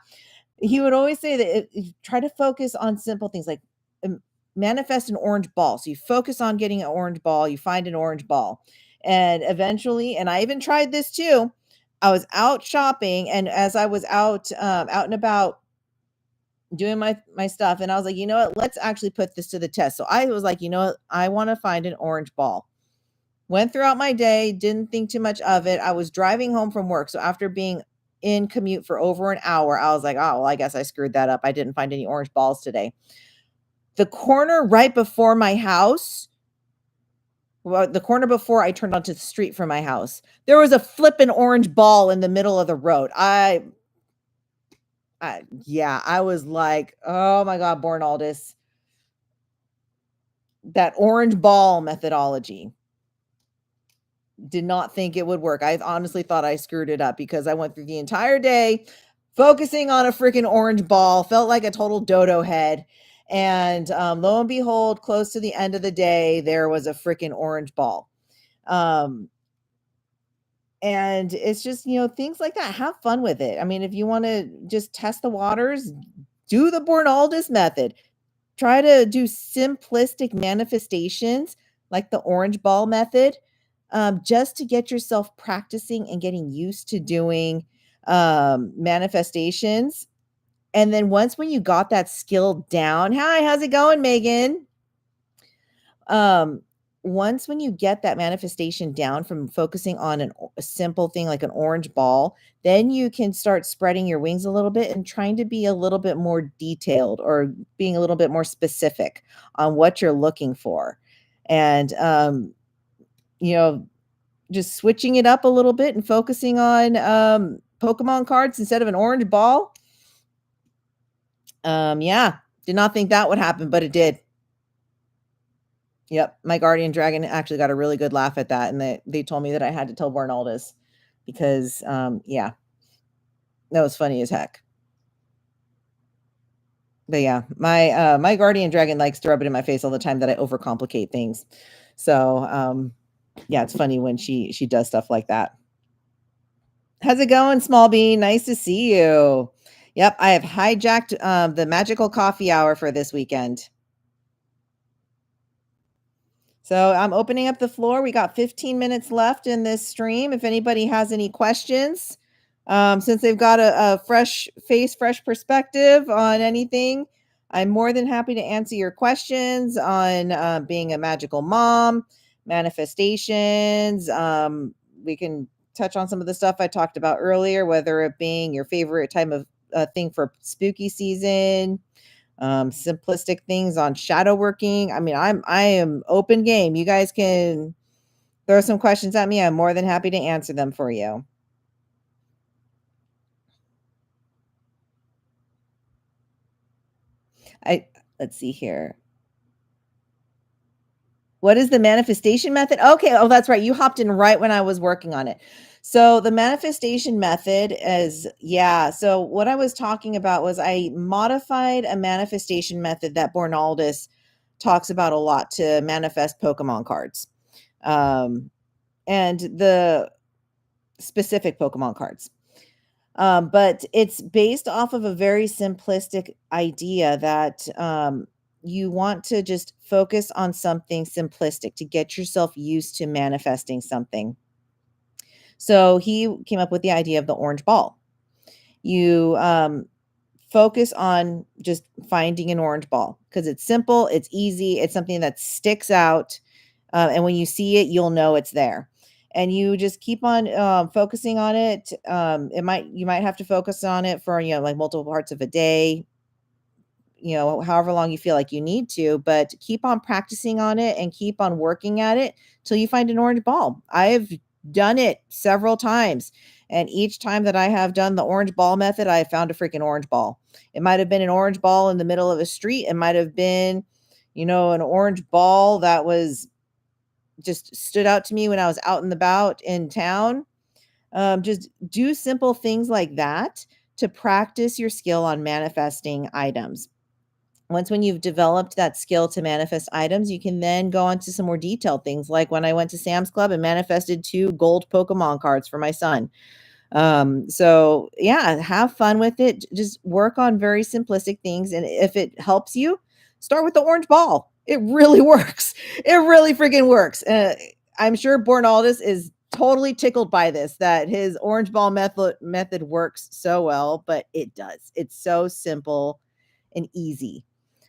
He would always say that try to focus on simple things like manifest an orange ball. So you focus on getting an orange ball, you find an orange ball. And eventually, and I even tried this too, I was out shopping, and as I was out and about doing my stuff, and I was like, you know what, let's actually put this to the test. So I was like, you know what, I want to find an orange ball. Went throughout my day, didn't think too much of it. I was driving home from work. So after being in commute for over an hour, I was like, oh, well, I guess I screwed that up. I didn't find any orange balls today. The corner right before my house, well, the corner before I turned onto the street from my house, there was a flippin' orange ball in the middle of the road. I was like, oh my God, Bornaldus, that orange ball methodology. Did not think it would work. I honestly thought I screwed it up, because I went through the entire day focusing on a freaking orange ball, felt like a total dodo head. And lo and behold, close to the end of the day, there was a freaking orange ball. And it's just, things like that. Have fun with it. I mean, if you want to just test the waters, do the Bornaldus method. Try to do simplistic manifestations like the orange ball method, just to get yourself practicing and getting used to doing manifestations. And then when you got that skill down, hi, how's it going, Megan? Once when you get that manifestation down from focusing on a simple thing like an orange ball, then you can start spreading your wings a little bit and trying to be a little bit more detailed, or being a little bit more specific on what you're looking for. And, just switching it up a little bit and focusing on Pokemon cards instead of an orange ball. Yeah, did not think that would happen, but it did. Yep, my guardian dragon actually got a really good laugh at that, and they told me that I had to tell Bornaldus because, yeah, that was funny as heck. But yeah, my guardian dragon likes to rub it in my face all the time that I overcomplicate things. So, yeah, it's funny when she does stuff like that. How's it going, Small Bean? Nice to see you. Yep, I have hijacked the Magickal coffee hour for this weekend. So I'm opening up the floor. We got 15 minutes left in this stream. If anybody has any questions, since they've got a fresh face, fresh perspective on anything, I'm more than happy to answer your questions on being a magical mom, manifestations. We can touch on some of the stuff I talked about earlier, whether it being your favorite time of thing for spooky season, simplistic things on shadow working. I mean, I am open game. You guys can throw some questions at me. I'm more than happy to answer them for you. Let's see here. What is the manifestation method? Okay. Oh, that's right. You hopped in right when I was working on it. So the manifestation method is, yeah. So what I was talking about was I modified a manifestation method that Bornaldus talks about a lot to manifest Pokemon cards. And the specific Pokemon cards. But it's based off of a very simplistic idea that you want to just focus on something simplistic to get yourself used to manifesting something. So he came up with the idea of the orange ball. You focus on just finding an orange ball because it's simple, it's easy, it's something that sticks out. And when you see it, you'll know it's there. And you just keep on focusing on it. You might have to focus on it for, like multiple parts of a day, however long you feel like you need to, but keep on practicing on it and keep on working at it till you find an orange ball. I've done it several times. And each time that I have done the orange ball method, I have found a freaking orange ball. It might have been an orange ball in the middle of a street. It might have been, an orange ball that was just stood out to me when I was out and about in town. Just do simple things like that to practice your skill on manifesting items. Once when you've developed that skill to manifest items, you can then go on to some more detailed things, like when I went to Sam's Club and manifested 2 gold Pokemon cards for my son. So yeah, have fun with it. Just work on very simplistic things. And if it helps you, start with the orange ball. It really works. It really freaking works. I'm sure Bornaldus is totally tickled by this, that his orange ball method works so well, but it does. It's so simple and easy.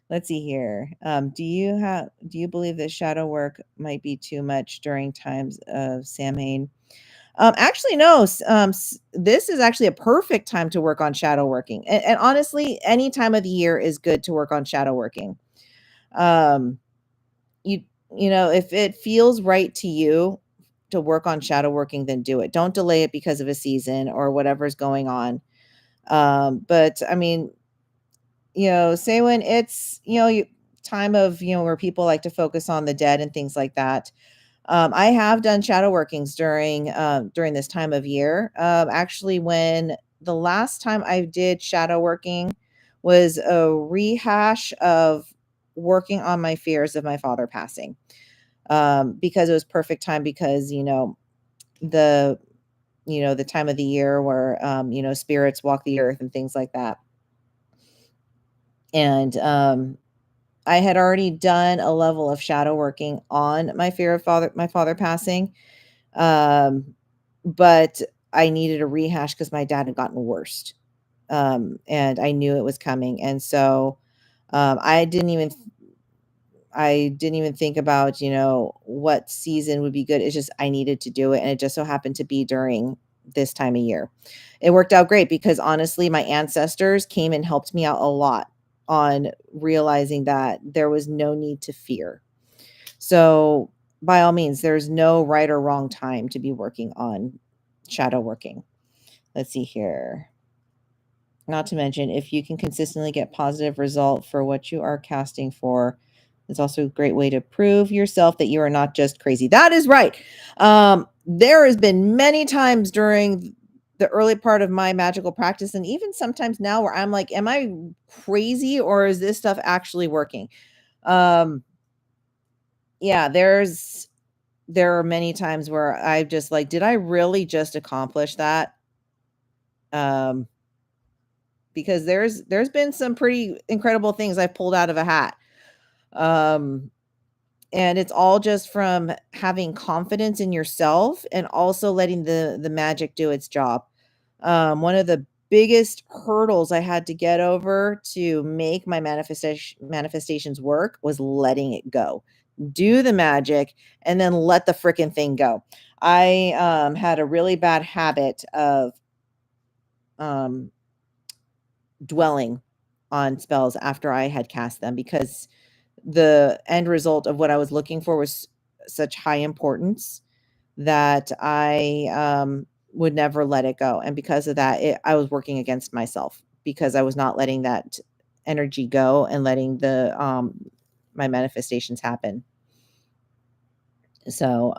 Let's see here. Do you believe that shadow work might be too much during times of Samhain? Actually, no. This is actually a perfect time to work on shadow working, and honestly, any time of the year is good to work on shadow working. Um, you if it feels right to you to work on shadow working, then do it. Don't delay it because of a season or whatever's going on. But I mean, say when it's time of where people like to focus on the dead and things like that. I have done shadow workings during this time of year. Actually, when the last time I did shadow working was a rehash of working on my fears of my father passing. Because it was perfect time because the the time of the year where spirits walk the earth and things like that. And I had already done a level of shadow working on my fear of my father passing. But I needed a rehash because my dad had gotten worse. And I knew it was coming. And so I didn't even think about, what season would be good. It's just I needed to do it. And it just so happened to be during this time of year. It worked out great because honestly, my ancestors came and helped me out a lot on realizing that there was no need to fear. So by all means, there's no right or wrong time to be working on shadow working. Let's see here. Not to mention, if you can consistently get positive result for what you are casting for, it's also a great way to prove yourself that you are not just crazy. That is right. There has been many times during the early part of my magical practice, and even sometimes now, where I'm like, am I crazy or is this stuff actually working? Yeah, there are many times where I just like, did I really just accomplish that? Um, because there's been some pretty incredible things I've pulled out of a hat. Um, and it's all just from having confidence in yourself and also letting the magic do its job. One of the biggest hurdles I had to get over to make my manifestations work was letting it go. Do the magic and then let the freaking thing go. I had a really bad habit of um, dwelling on spells after I had cast them, because the end result of what I was looking for was such high importance that I would never let it go. And because of that, I was working against myself because I was not letting that energy go and letting the my manifestations happen. So,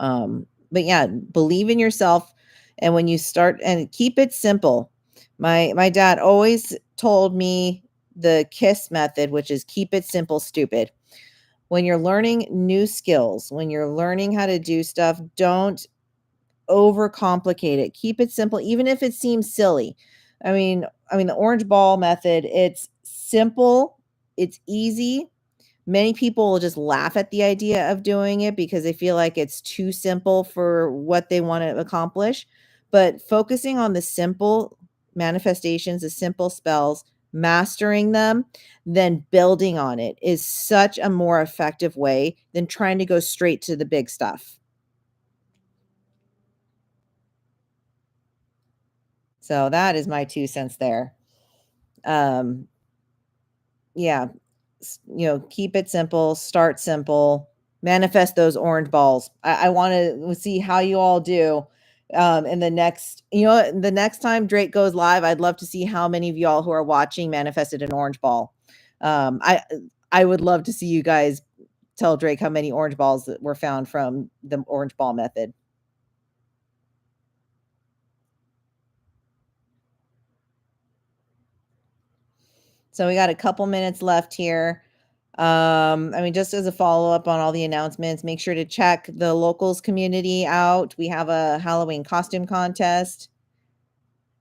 but yeah, believe in yourself. And when you start, and keep it simple. My dad always told me the KISS method, which is keep it simple, stupid. When you're learning new skills, when you're learning how to do stuff, don't overcomplicate it. Keep it simple, even if it seems silly. I mean the orange ball method, it's simple, it's easy. Many people will just laugh at the idea of doing it because they feel like it's too simple for what they want to accomplish. But focusing on the simple manifestations, the simple spells, mastering them, then building on it is such a more effective way than trying to go straight to the big stuff. So that is my 2 cents there. Um, yeah, keep it simple, start simple, manifest those orange balls. I want to see how you all do. In the next, the next time Drake goes live, I'd love to see how many of y'all who are watching manifested an orange ball. I would love to see you guys tell Drake how many orange balls that were found from the orange ball method. So we got a couple minutes left here. Just as a follow-up on all the announcements, make sure to check the locals community out. We have a Halloween costume contest.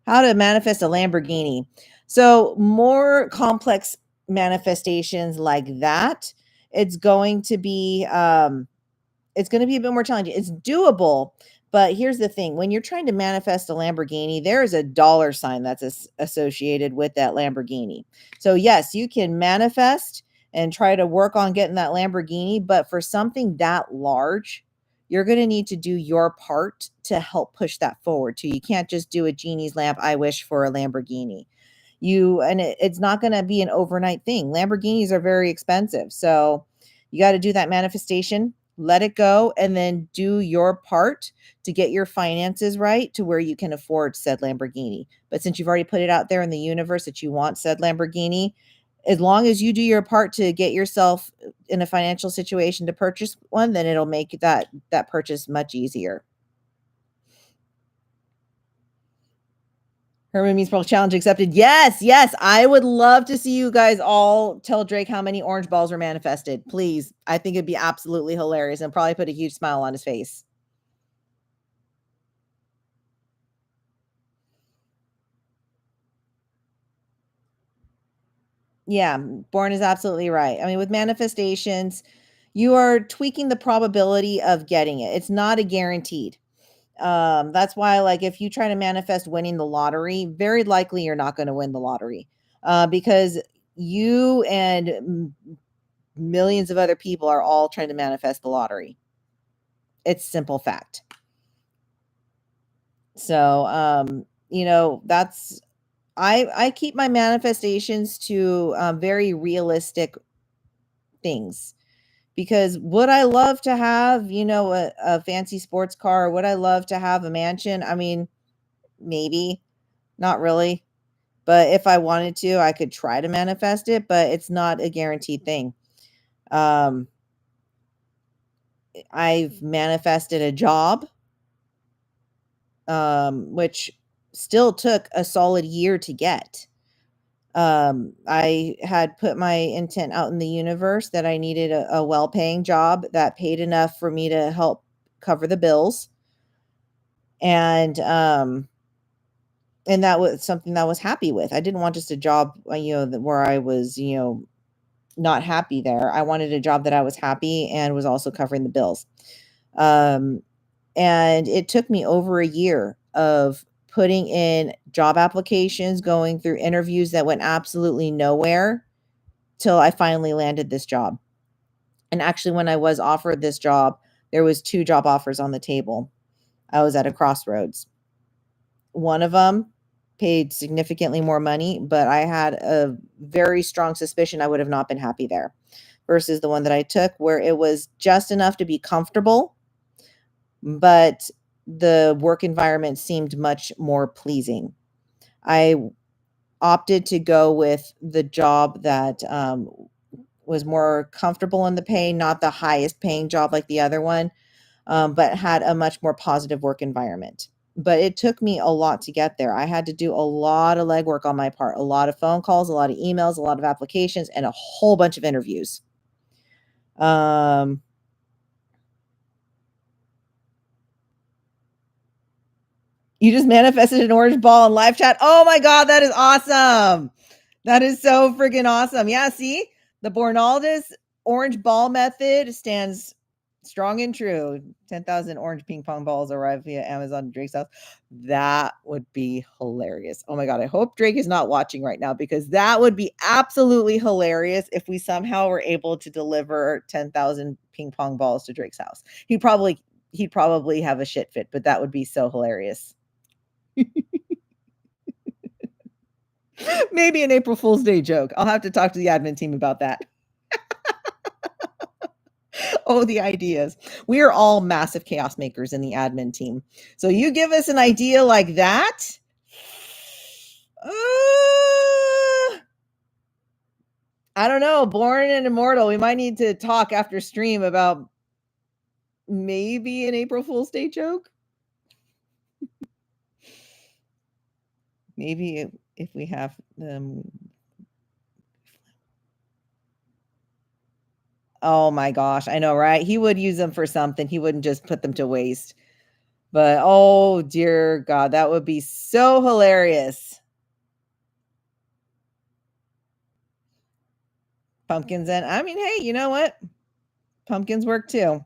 How to manifest a Lamborghini. So more complex manifestations like that, it's going to be it's going to be a bit more challenging. It's doable, but here's the thing. When you're trying to manifest a Lamborghini, there is a dollar sign that's associated with that Lamborghini. So yes, you can manifest and try to work on getting that Lamborghini, but for something that large, you're going to need to do your part to help push that forward too. You can't just do a genie's lamp, I wish for a Lamborghini. It's not going to be an overnight thing. Lamborghinis are very expensive. So you got to do that manifestation, let it go, and then do your part to get your finances right to where you can afford said Lamborghini. But since you've already put it out there in the universe that you want said Lamborghini, as long as you do your part to get yourself in a financial situation to purchase one, then it'll make that purchase much easier. Herman Means Pearl challenge accepted. Yes, yes. I would love to see you guys all tell Drake how many orange balls were manifested. Please. I think it'd be absolutely hilarious and probably put a huge smile on his face. Yeah, Born is absolutely right. I mean, with manifestations, you are tweaking the probability of getting it. It's not a guaranteed. That's why, like, if you try to manifest winning the lottery, very likely you're not going to win the lottery, because you and millions of other people are all trying to manifest the lottery. It's simple fact. So, that's I keep my manifestations to very realistic things. Because would I love to have, a fancy sports car? Would I love to have a mansion? I mean, maybe, not really. But if I wanted to, I could try to manifest it, but it's not a guaranteed thing. Um, I've manifested a job, which still took a solid year to get. I had put my intent out in the universe that I needed a well-paying job that paid enough for me to help cover the bills. And that was something that I was happy with. I didn't want just a job, where I was, not happy there. I wanted a job that I was happy and was also covering the bills. Um, and it took me over a year of putting in job applications, going through interviews that went absolutely nowhere till I finally landed this job. And actually, when I was offered this job, there was 2 job offers on the table. I was at a crossroads. One of them paid significantly more money, but I had a very strong suspicion I would have not been happy there, versus the one that I took where it was just enough to be comfortable, but the work environment seemed much more pleasing. I opted to go with the job that, was more comfortable in the pay, not the highest paying job like the other one, but had a much more positive work environment. But it took me a lot to get there. I had to do a lot of legwork on my part, a lot of phone calls, a lot of emails, a lot of applications, and a whole bunch of interviews. Um, you just manifested an orange ball in live chat. Oh my God, that is awesome. That is so freaking awesome. Yeah, see, the Bornaldus orange ball method stands strong and true. 10,000 orange ping pong balls arrive via Amazon to Drake's house. That would be hilarious. Oh my God. I hope Drake is not watching right now, because that would be absolutely hilarious if we somehow were able to deliver 10,000 ping pong balls to Drake's house. He'd probably have a shit fit, but that would be so hilarious. Maybe an April Fool's Day joke. I'll have to talk to the admin team about that. Oh, the ideas. We are all massive chaos makers in the admin team. So you give us an idea like that. I don't know. Born and Immortal. We might need to talk after stream about maybe an April Fool's Day joke. Maybe if we have them. Oh my gosh, I know, right? He would use them for something. He wouldn't just put them to waste. But oh dear God, that would be so hilarious. Pumpkins, and I mean, hey, you know what? Pumpkins work too.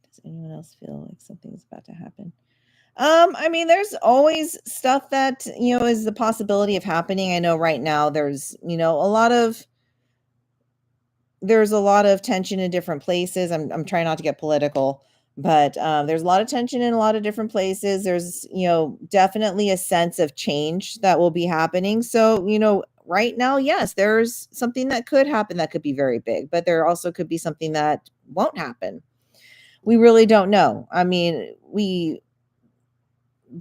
Does anyone else feel like something's about to happen? I mean, there's always stuff that, is the possibility of happening. I know right now there's a lot of tension in different places. I'm trying not to get political, but there's a lot of tension in a lot of different places. There's, definitely a sense of change that will be happening. So, right now, yes, there's something that could happen that could be very big, but there also could be something that won't happen. We really don't know. I mean,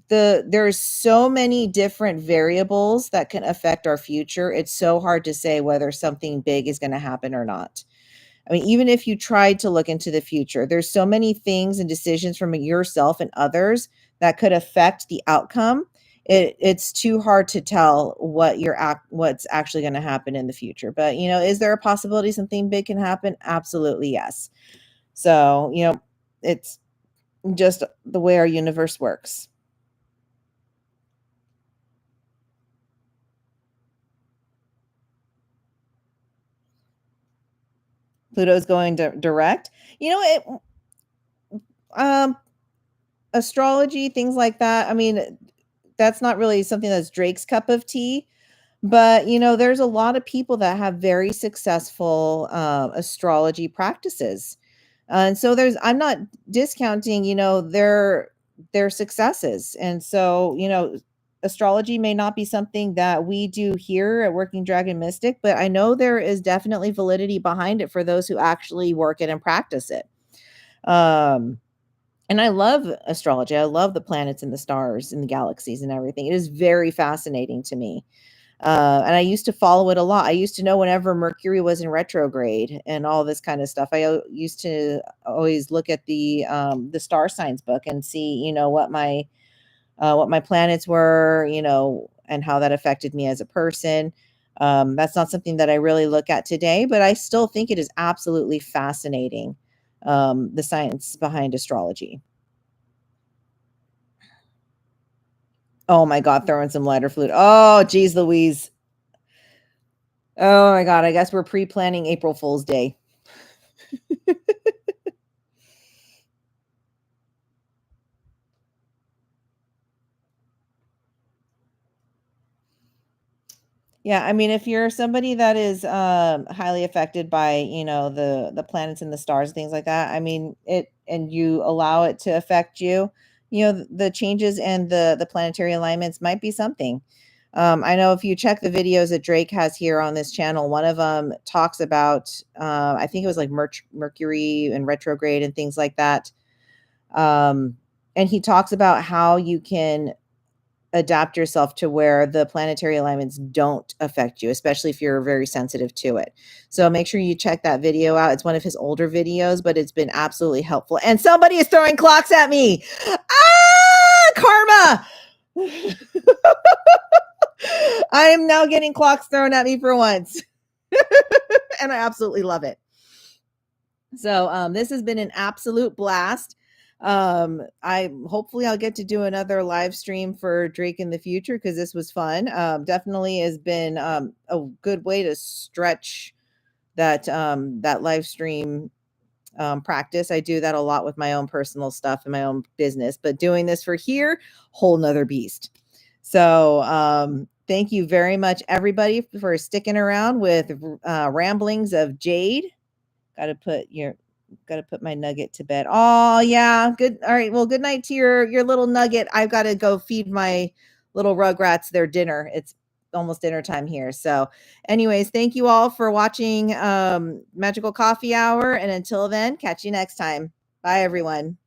there's so many different variables that can affect our future. It's so hard to say whether something big is going to happen or not. I mean, even if you tried to look into the future, there's so many things and decisions from yourself and others that could affect the outcome. It's too hard to tell what's actually going to happen in the future. But, is there a possibility something big can happen? Absolutely, yes. So, it's just the way our universe works. Pluto's going direct. Um, Astrology, things like that. I mean, that's not really something that's Drake's cup of tea, but there's a lot of people that have very successful astrology practices. And so I'm not discounting, their successes. And so, astrology may not be something that we do here at Working Dragon Mystic, but I know there is definitely validity behind it for those who actually work it and practice it. And I love astrology. I love the planets and the stars and the galaxies and everything. It is very fascinating to me. And I used to follow it a lot. I used to know whenever Mercury was in retrograde and all this kind of stuff. I used to always look at the star signs book and see, what my planets were, and how that affected me as a person. That's not something that I really look at today, but I still think it is absolutely fascinating, the science behind astrology. Oh my God, throwing some lighter fluid. Oh, geez, Louise. Oh my God, I guess we're pre-planning April Fool's Day. Yeah, I mean, if you're somebody that is highly affected by, the planets and the stars and things like that, I mean, it and you allow it to affect you, the changes and the planetary alignments might be something. I know if you check the videos that Drake has here on this channel, one of them talks about, I think it was like Mercury and retrograde and things like that. And he talks about how you can adapt yourself to where the planetary alignments don't affect you, especially if you're very sensitive to it. So make sure you check that video out. It's one of his older videos, but it's been absolutely helpful. And somebody is throwing clocks at me. Karma. I am now getting clocks thrown at me for once. And I absolutely love it. So this has been an absolute blast. Hopefully I'll get to do another live stream for Drake in the future because this was fun. Definitely has been a good way to stretch that live stream practice. I do that a lot with my own personal stuff and my own business, but doing this for here, whole nother beast. So thank you very much, everybody, for sticking around with ramblings of Jade. Got to put my nugget to bed. Oh yeah, good. All right. Well, good night to your little nugget. I've got to go feed my little rugrats their dinner. It's almost dinner time here. So, anyways, thank you all for watching Magickal Coffee Hour, and until then, catch you next time. Bye, everyone.